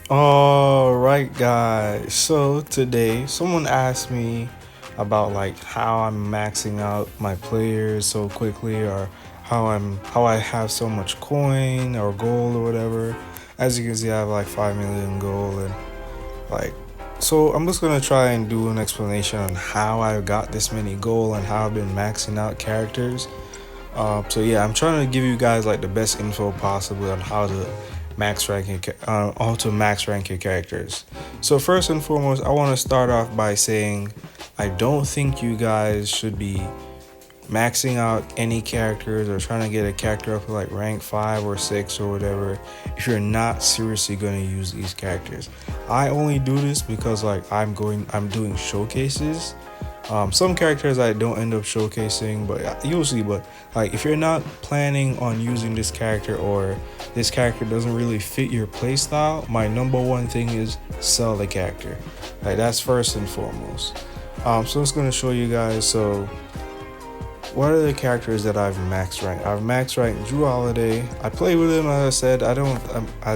All right, guys. So today, someone asked me about like how I'm maxing out my players so quickly, or how I have so much coin or gold or whatever. As you can see, I have like 5 million gold and like. So I'm just gonna try and do an explanation on how I got this many gold and how I've been maxing out characters. So yeah, I'm trying to give you guys like the best info possible on how to max rank your characters. So first and foremost, I want to start off by saying I don't think you guys should be maxing out any characters or trying to get a character up to like rank 5 or 6 or whatever if you're not seriously going to use these characters. I only do this because like I'm doing showcases. Some characters I don't end up showcasing, but usually, but like if you're not planning on using this character or this character doesn't really fit your playstyle, my number one thing is sell the character. Like that's first and foremost. So I'm just gonna show you guys. So what are the characters that I've max ranked? I've max ranked Drew Holiday. I played with him, as I said. I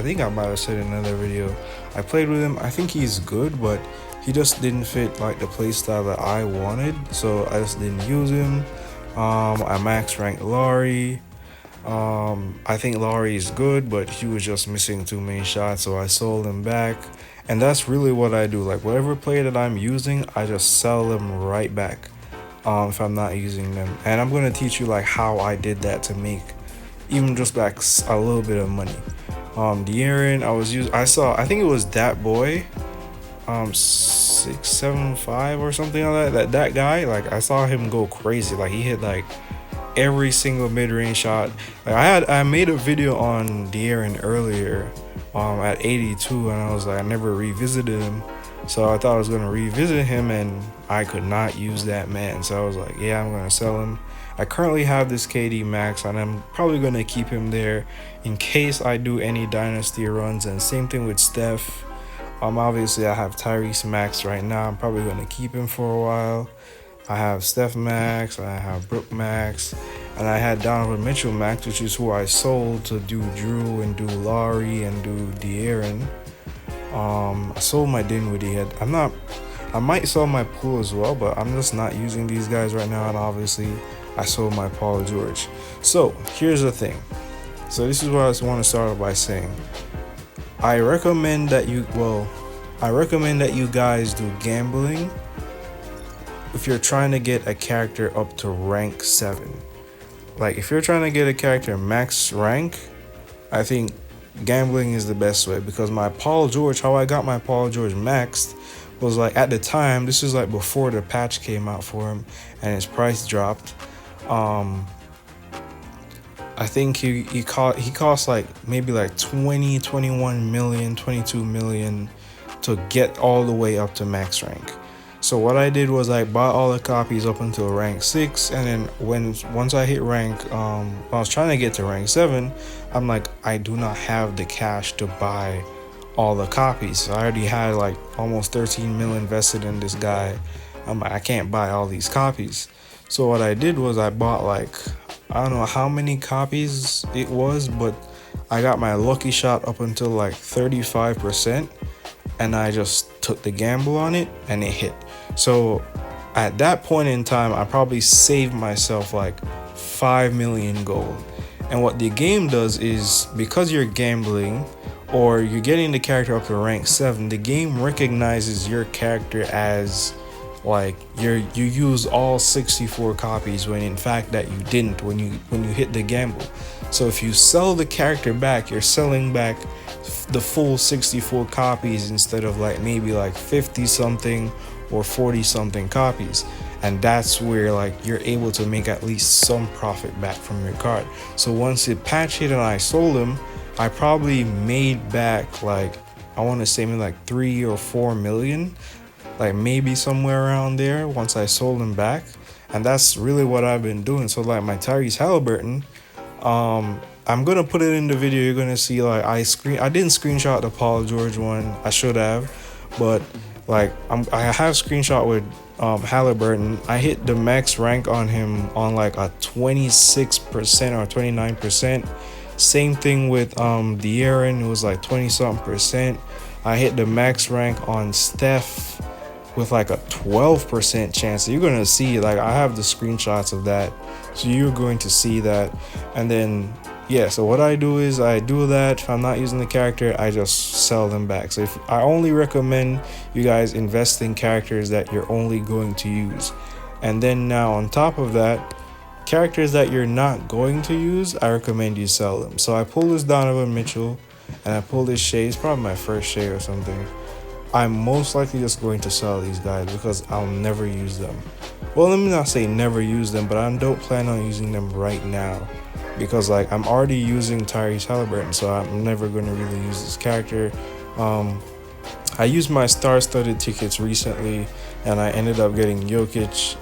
think I might have said in another video. I played with him. I think he's good, but he just didn't fit like the playstyle that I wanted, so I just didn't use him. I max ranked Laurie. I think Laurie is good, but he was just missing too many shots, so I sold him back. And that's really what I do. Like whatever player that I'm using, I just sell them right back if I'm not using them. And I'm gonna teach you like how I did that to make even just like a little bit of money. The Aaron I think it was that boy, 675 or something like that. That guy, like I saw him go crazy. Like he hit like every single mid-range shot. Like I made a video on De'Aaron earlier, at 82, and I was like I never revisited him, so I thought I was gonna revisit him, and I could not use that man. So I was like, yeah, I'm gonna sell him. I currently have this KD max, and I'm probably gonna keep him there in case I do any dynasty runs. And same thing with Steph. Obviously I have Tyrese max right now. I'm probably gonna keep him for a while. I have Steph Max, I have Brook Max, and I had Donovan Mitchell Max, which is who I sold to do Drew and do Laurie and do De'Aaron. I sold my Dinwiddie head. I might sell my pool as well, but I'm just not using these guys right now. And obviously, I sold my Paul George. So here's the thing. So this is what I want to start off by saying. I recommend that you guys do gambling if you're trying to get a character up to rank 7. Like if you're trying to get a character max rank, I think gambling is the best way, because my Paul George, how I got my Paul George maxed was like at the time, this is like before the patch came out for him and his price dropped. I think he cost like maybe like 20, 21 million, 22 million to get all the way up to max rank. So what I did was I bought all the copies up until rank 6, and then once I hit rank, I was trying to get to rank 7. I'm like, I do not have the cash to buy all the copies. So I already had like almost 13 mil invested in this guy. I'm like, I can't buy all these copies. So what I did was I bought like, I don't know how many copies it was, but I got my lucky shot up until like 35%, and I just took the gamble on it and it hit. So at that point in time, I probably saved myself like 5 million gold. And what the game does is, because you're gambling or you're getting the character up to rank 7, the game recognizes your character as like you use all 64 copies, when in fact that you didn't when you hit the gamble. So if you sell the character back, you're selling back the full 64 copies instead of like maybe like 50 something or 40 something copies. And that's where like you're able to make at least some profit back from your card. So once it patched hit and I sold them, I probably made back like, I want to say maybe like 3 or 4 million, like maybe somewhere around there once I sold them back. And that's really what I've been doing. So like my Tyrese Halliburton, I'm gonna put it in the video. You're gonna see like I didn't screenshot the Paul George one. I should have, but like I have screenshot with Halliburton. I hit the max rank on him on like a 26% or 29%. Same thing with De'Aaron, it was like 20 something percent. I hit the max rank on Steph with like a 12% chance. So you're gonna see, like, I have the screenshots of that, so you're going to see that. And then yeah, so what I do is I do that. If I'm not using the character, I just sell them back. So if I only recommend you guys invest in characters that you're only going to use. And then now on top of that, characters that you're not going to use, I recommend you sell them. So I pull this Donovan Mitchell and I pull this Shea. It's probably my first Shea or something. I'm most likely just going to sell these guys because I'll never use them. Well, let me not say never use them, but I don't plan on using them right now because like I'm already using Tyrese Halliburton, so I'm never going to really use this character. I used my star-studded tickets recently and I ended up getting Jokic.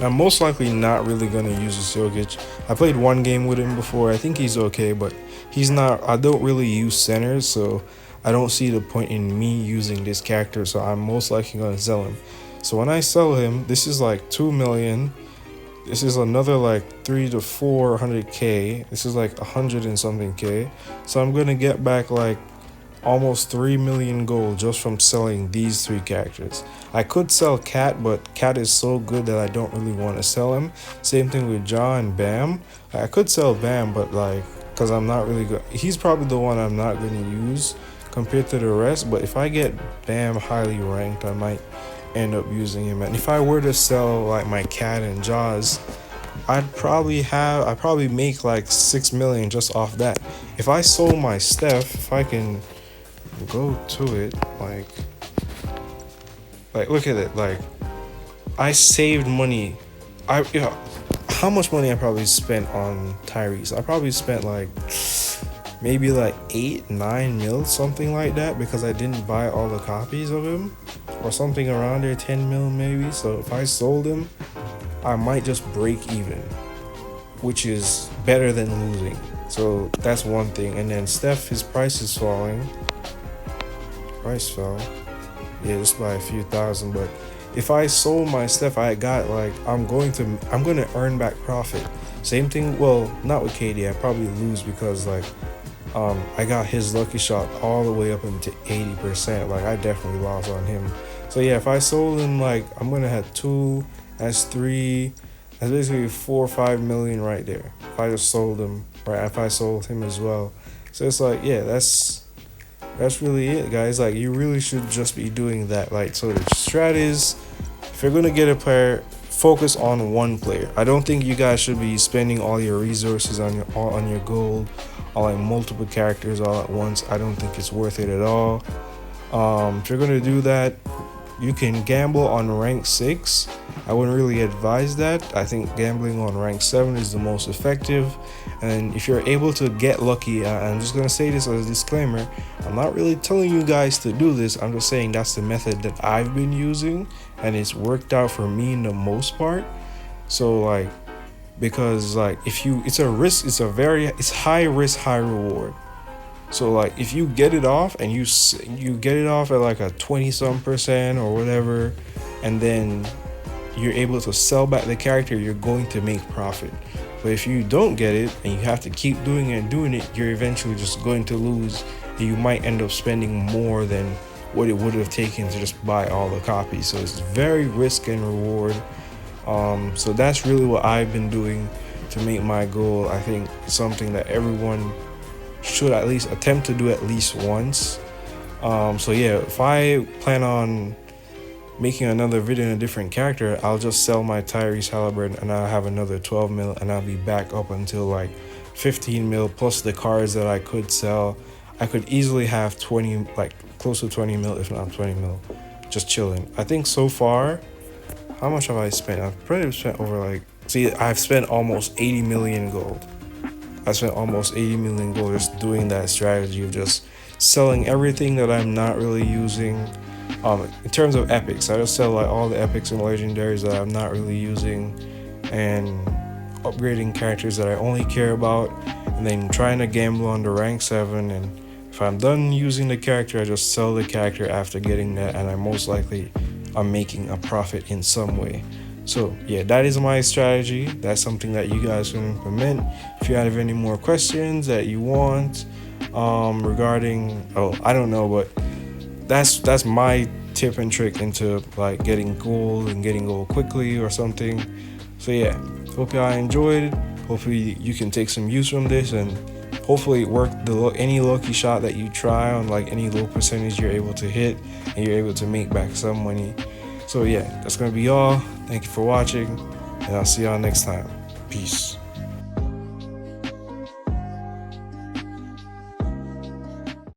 I'm most likely not really going to use this Jokic. I played one game with him before. I think he's okay, but he's not. I don't really use centers, so I don't see the point in me using this character, so I'm most likely going to sell him. So when I sell him, this is like 2 million. This is another like 3 to 400k. This is like 100 and something k. So I'm going to get back like almost 3 million gold just from selling these three characters. I could sell Cat, but Cat is so good that I don't really want to sell him. Same thing with Ja and Bam. I could sell Bam, but like, because I'm not really good. He's probably the one I'm not going to use compared to the rest, but if I get Bam highly ranked, I might end up using him. And if I were to sell like my Cat and Jaws, I'd probably make like 6 million just off that. If I sold my Steph, if I can go to it, like look at it, like I saved money. How much money I probably spent on Tyrese? I probably spent like maybe like 8-9 mil, something like that, because I didn't buy all the copies of him, or something around there, 10 mil maybe. So if I sold him, I might just break even, which is better than losing. So that's one thing. And then Steph, his price is falling. Price fell, yeah, just by a few thousand. But if I sold my Steph, I got like I'm going to earn back profit. Same thing, well, not with KD. I probably lose because like I got his lucky shot all the way up into 80%. Like I definitely lost on him. So yeah, if I sold him, like I'm gonna have 2, that's 3, that's basically 4 or 5 million right there. If I just sold him, right? If I sold him as well. So it's like, yeah, that's really it, guys. Like you really should just be doing that. Like, so the strat is, if you're gonna get a player, focus on one player. I don't think you guys should be spending all your resources on your gold on like multiple characters all at once. I don't think it's worth it at all. If you're gonna do that, you can gamble on rank 6. I wouldn't really advise that. I think gambling on rank 7 is the most effective. And if you're able to get lucky, I'm just gonna say this as a disclaimer, I'm not really telling you guys to do this. I'm just saying that's the method that I've been using and it's worked out for me in the most part. So like, because like it's a risk, it's high risk, high reward. So like if you get it off and you get it off at like a 20% or whatever, and then you're able to sell back the character, you're going to make profit. But if you don't get it and you have to keep doing it, you're eventually just going to lose, and you might end up spending more than what it would have taken to just buy all the copies. So it's very risk and reward. So that's really what I've been doing to make my goal. I think something that everyone should at least attempt to do at least once. So yeah, if I plan on making another video in a different character, I'll just sell my Tyrese Halliburton and I'll have another 12 mil and I'll be back up until like 15 mil plus the cards that I could sell. I could easily have 20, like close to 20 mil, if not 20 mil, just chilling. I think so far, how much have I spent? I've probably spent over like, I've spent almost 80 million gold. I spent almost 80 million gold just doing that strategy of just selling everything that I'm not really using. In terms of epics, I just sell like all the epics and legendaries that I'm not really using, and upgrading characters that I only care about, and then trying to gamble on the rank 7. And if I'm done using the character, I just sell the character after getting that, and I'm making a profit in some way. So yeah, that is my strategy. That's something that you guys can implement. If you have any more questions that you want, regarding, oh, I don't know, but that's my tip and trick into like getting gold and getting gold quickly or something. So yeah, hope y'all enjoyed. Hopefully you can take some use from this, and hopefully it worked. Any lucky shot that you try on, like any low percentage you're able to hit, and you're able to make back some money. So yeah, that's gonna be all. Thank you for watching, and I'll see y'all next time. Peace.